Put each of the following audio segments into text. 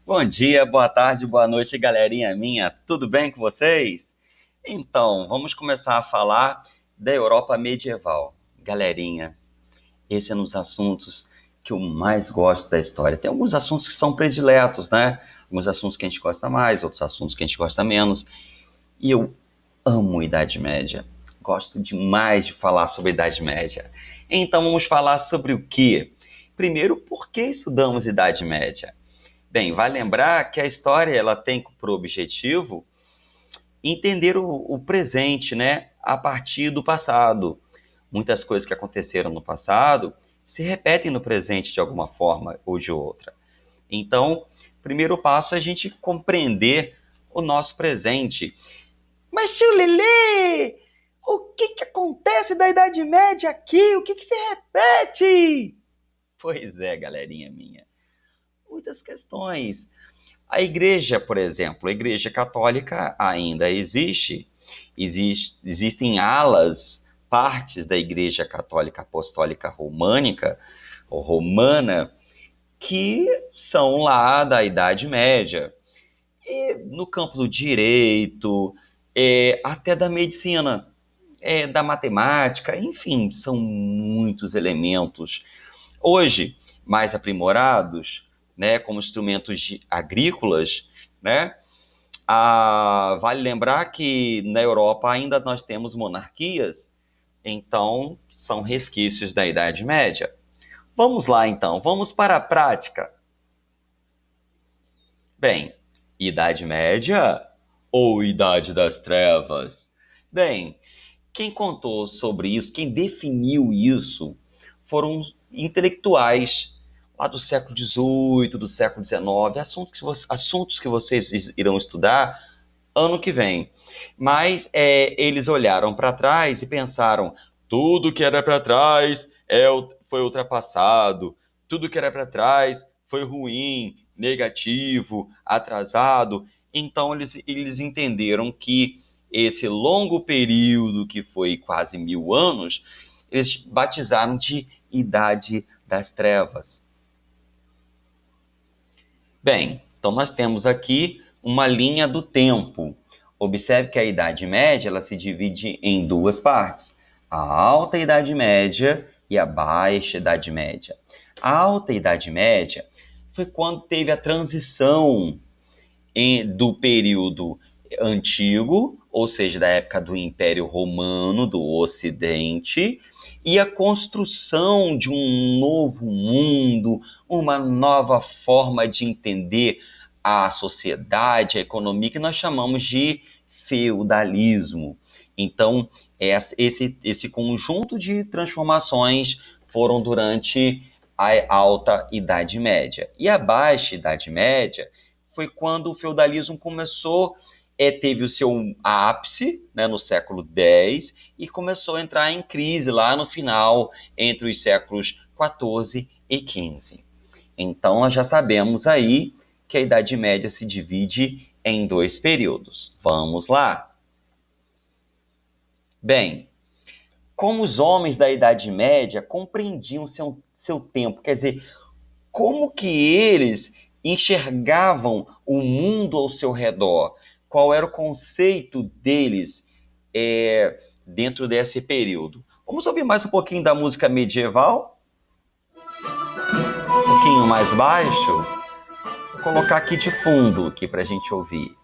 Bom dia, boa tarde, boa noite, galerinha minha. Tudo bem com vocês? Então, vamos começar a falar da Europa medieval. Galerinha, esse é um dos assuntos que eu mais gosto da história. Tem alguns assuntos que são prediletos, né? Alguns assuntos que a gente gosta mais, outros assuntos que a gente gosta menos. E eu amo a Idade Média. Gosto demais de falar sobre a Idade Média. Então, vamos falar sobre o quê? Primeiro, por que estudamos Idade Média? Bem, vai lembrar que a história ela tem por objetivo entender o presente, né, a partir do passado. Muitas coisas que aconteceram no passado se repetem no presente de alguma forma ou de outra. Então, o primeiro passo é a gente compreender o nosso presente. Mas, tio Lelê, o que acontece da Idade Média aqui? O que se repete? Pois é, galerinha minha. Muitas questões. A igreja, por exemplo, a igreja católica ainda existe. Existem alas, partes da igreja católica apostólica românica, ou romana, que são lá da Idade Média. E no campo do direito, até da medicina, da matemática, enfim, são muitos elementos. Hoje, mais aprimorados, né, como instrumentos agrícolas, né? Vale lembrar que na Europa ainda nós temos monarquias, então são resquícios da Idade Média. Vamos lá então, vamos para a prática. Bem, Idade Média ou Idade das Trevas? Bem, quem contou sobre isso, quem definiu isso, foram intelectuais lá do século XVIII, do século XIX, assuntos que vocês irão estudar ano que vem. Mas eles olharam para trás e pensaram: tudo que era para trás foi ultrapassado, tudo que era para trás foi ruim, negativo, atrasado. Então eles entenderam que esse longo período, que foi quase 1000 anos, eles batizaram de Idade das Trevas. Bem, então nós temos aqui uma linha do tempo. Observe que a Idade Média ela se divide em duas partes: a Alta Idade Média e a Baixa Idade Média. A Alta Idade Média foi quando teve a transição do período antigo, ou seja, da época do Império Romano, do Ocidente, e a construção de um novo mundo, uma nova forma de entender a sociedade, a economia, que nós chamamos de feudalismo. Então, esse conjunto de transformações foram durante a Alta Idade Média. E a Baixa Idade Média foi quando o feudalismo começou, teve o seu ápice, né, no século X, e começou a entrar em crise lá no final, entre os séculos XIV e XV. Então, nós já sabemos aí que a Idade Média se divide em dois períodos. Vamos lá? Bem, como os homens da Idade Média compreendiam seu tempo, quer dizer, como que eles enxergavam o mundo ao seu redor? Qual era o conceito deles dentro desse período? Vamos ouvir mais um pouquinho da música medieval? Um pouquinho mais baixo? Vou colocar aqui de fundo aqui para a gente ouvir.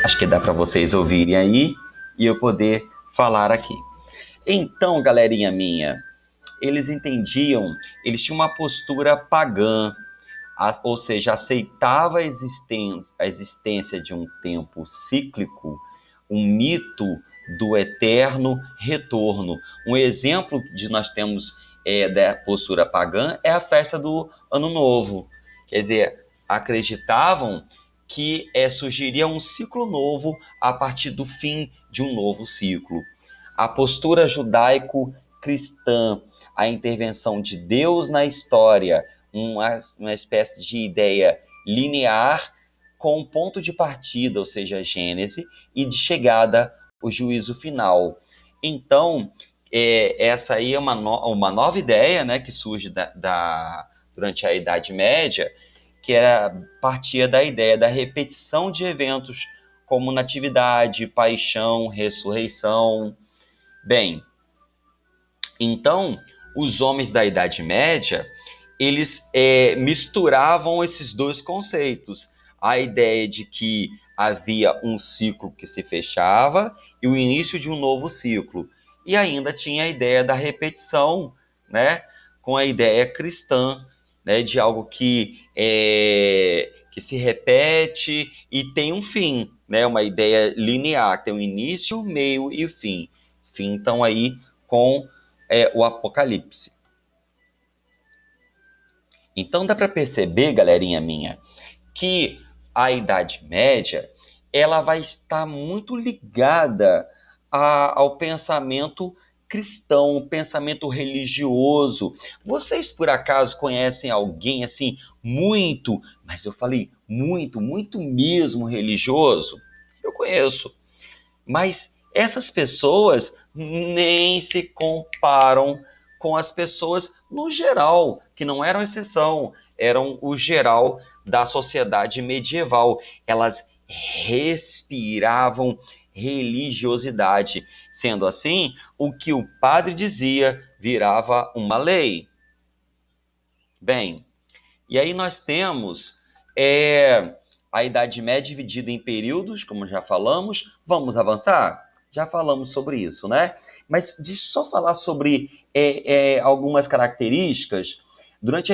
Acho que dá para vocês ouvirem aí e eu poder falar aqui. Então, galerinha minha, eles entendiam, eles tinham uma postura pagã, ou seja, aceitava a existência de um tempo cíclico, um mito do eterno retorno. Um exemplo de nós temos da postura pagã é a festa do Ano Novo. Quer dizer, acreditavam que surgiria um ciclo novo a partir do fim de um novo ciclo. A postura judaico-cristã, a intervenção de Deus na história, uma espécie de ideia linear com um ponto de partida, ou seja, a Gênese, e de chegada, o juízo final. Então, essa aí é uma nova ideia, né, que surge durante a Idade Média, que partia da ideia da repetição de eventos como natividade, paixão, ressurreição. Bem, então, os homens da Idade Média, eles misturavam esses dois conceitos. A ideia de que havia um ciclo que se fechava e o início de um novo ciclo. E ainda tinha a ideia da repetição, né, com a ideia cristã, né, de algo que se repete e tem um fim, né, uma ideia linear, tem um início, meio e fim. Fim, então, aí com o Apocalipse. Então dá para perceber, galerinha minha, que a Idade Média ela vai estar muito ligada ao pensamento cristão, pensamento religioso. Vocês, por acaso, conhecem alguém assim muito, mas eu falei muito, muito mesmo religioso? Eu conheço. Mas essas pessoas nem se comparam com as pessoas no geral, que não eram exceção, eram o geral da sociedade medieval. Elas respiravam religiosidade. Sendo assim, o que o padre dizia virava uma lei. Bem, e aí nós temos a Idade Média dividida em períodos, como já falamos. Vamos avançar? Já falamos sobre isso, né? Mas deixa eu só falar sobre algumas características. Durante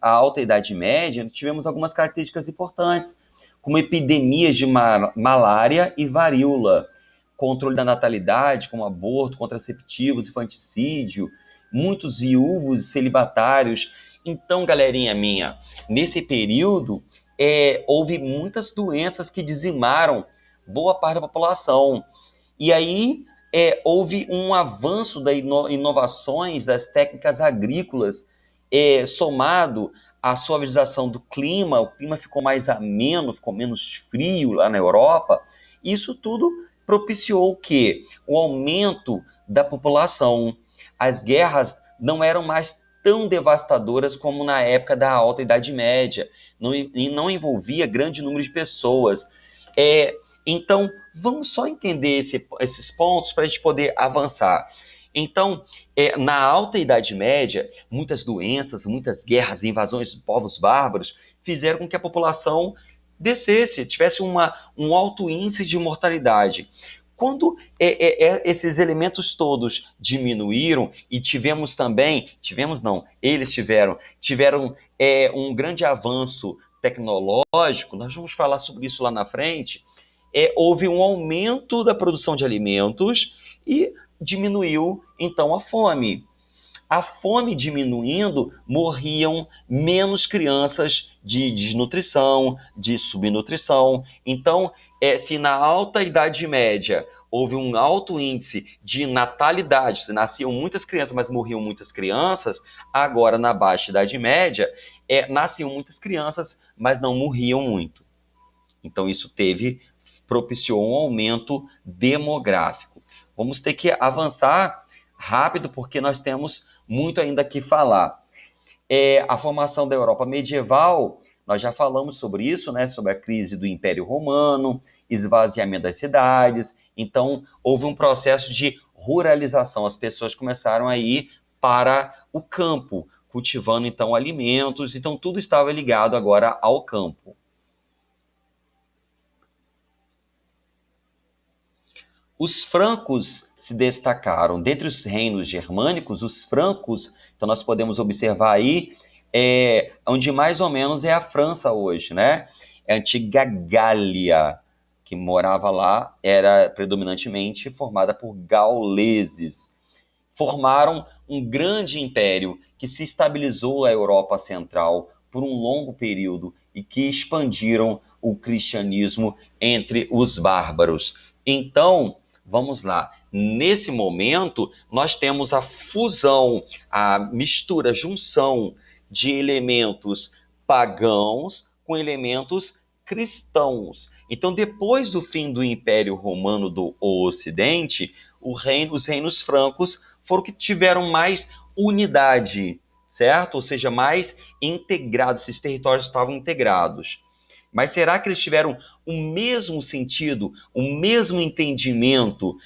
a Alta Idade Média, tivemos algumas características importantes, como epidemias de malária e varíola, controle da natalidade, como aborto, contraceptivos, infanticídio, muitos viúvos e celibatários. Então, galerinha minha, nesse período, houve muitas doenças que dizimaram boa parte da população. E aí houve um avanço das inovações das técnicas agrícolas, somado à suavização do clima. O clima ficou mais ameno, ficou menos frio lá na Europa. Isso tudo propiciou o quê? O aumento da população. As guerras não eram mais tão devastadoras como na época da Alta Idade Média, não envolvia grande número de pessoas. Então, vamos só entender esses pontos para a gente poder avançar. Então, na Alta Idade Média, muitas doenças, muitas guerras e invasões de povos bárbaros fizeram com que a população descesse, tivesse um alto índice de mortalidade. Quando esses elementos todos diminuíram e eles tiveram um grande avanço tecnológico, nós vamos falar sobre isso lá na frente, houve um aumento da produção de alimentos e diminuiu, então, a fome. A fome diminuindo, morriam menos crianças de desnutrição, de subnutrição. Então, se na Alta Idade Média houve um alto índice de natalidade, se nasciam muitas crianças, mas morriam muitas crianças, agora na Baixa Idade Média, nasciam muitas crianças, mas não morriam muito. Então, isso propiciou um aumento demográfico. Vamos ter que avançar rápido, porque nós temos muito ainda que falar. A formação da Europa medieval, nós já falamos sobre isso, né? Sobre a crise do Império Romano, esvaziamento das cidades. Então, houve um processo de ruralização. As pessoas começaram a ir para o campo, cultivando, então, alimentos. Então, tudo estava ligado agora ao campo. Os francos se destacaram. Dentre os reinos germânicos, os francos, então nós podemos observar aí, onde mais ou menos é a França hoje, né? A antiga Gália, que morava lá, era predominantemente formada por gauleses. Formaram um grande império que se estabilizou a Europa Central por um longo período e que expandiram o cristianismo entre os bárbaros. Então, Vamos lá. Nesse momento, nós temos a fusão, a mistura, a junção de elementos pagãos com elementos cristãos. Então, depois do fim do Império Romano do Ocidente, os reinos francos foram que tiveram mais unidade, certo? Ou seja, mais integrados, esses territórios estavam integrados. Mas será que eles tiveram o mesmo sentido, o mesmo entendimento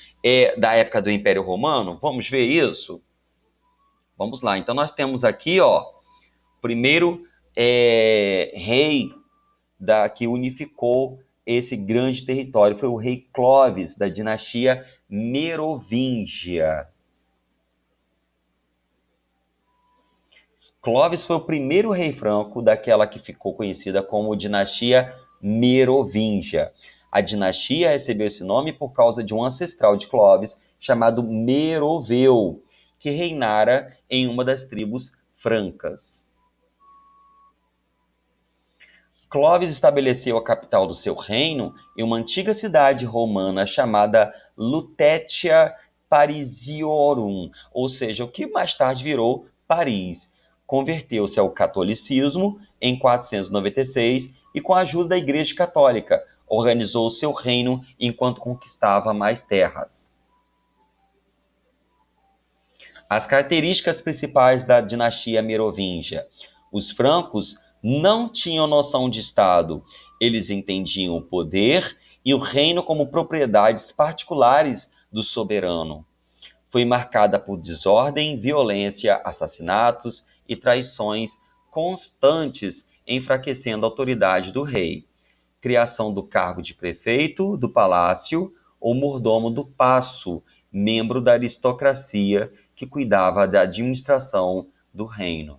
da época do Império Romano? Vamos ver isso? Vamos lá. Então, nós temos aqui, ó, primeiro rei que unificou esse grande território. Foi o rei Clovis, da dinastia Merovingia. Clovis foi o primeiro rei franco daquela que ficou conhecida como dinastia Merovingia. A dinastia recebeu esse nome por causa de um ancestral de Clovis chamado Meroveu, que reinara em uma das tribos francas. Clovis estabeleceu a capital do seu reino em uma antiga cidade romana chamada Lutetia Parisiorum, ou seja, o que mais tarde virou Paris. Converteu-se ao catolicismo em 496 e, com a ajuda da Igreja Católica, organizou o seu reino enquanto conquistava mais terras. As características principais da dinastia Merovingia. Os francos não tinham noção de Estado. Eles entendiam o poder e o reino como propriedades particulares do soberano. Foi marcada por desordem, violência, assassinatos e traições constantes, enfraquecendo a autoridade do rei. Criação do cargo de prefeito do palácio ou mordomo do paço, membro da aristocracia que cuidava da administração do reino.